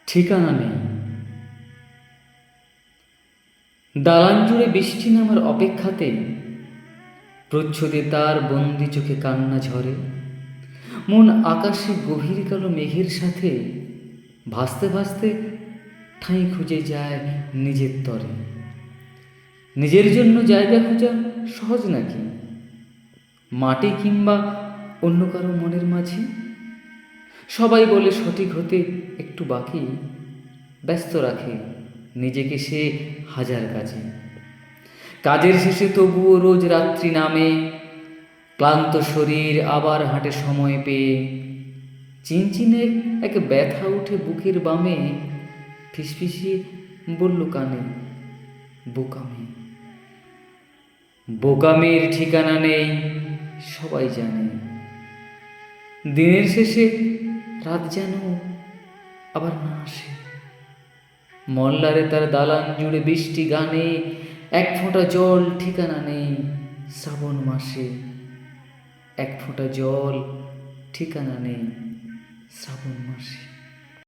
ঠিকানা নেই। দালান জুড়ে বৃষ্টি নামার অপেক্ষাতে প্রচ্ছদে তার বন্দি চোখে কান্না ঝরে। মন আকাশে গভীর কালো মেঘের সাথে ভাসতে ভাসতে ঠাঁই খুঁজে যায় নিজের তরে। নিজের জন্য জায়গা খোঁজা সহজ নাকি, মাটি কিংবা অন্য কারো মনের মাঝে? সবাই বলে সঠিক হতে একটু বাকি, ব্যস্ত রাখে নিজেকে সে হাজার কাজে। কাজের শেষে তবুও রোজ রাত্রি নামে, ক্লান্ত শরীর আবার হাঁটে সময় পেয়ে। চিনচিনে এক ব্যথা উঠে বুকের বামে, ফিসফিসিয়ে বলল কানে, বোকামে। বোকামের ঠিকানা নেই, সবাই জানে। দিনের শেষে রাত যেন আবার না আসে। মল্লারে তার দালান জুড়ে বৃষ্টি গানে, এক ফোঁটা জল ঠিকানা নেই শ্রাবণ মাসে। এক ফোঁটা জল ঠিকানা নেই শ্রাবণ মাসে।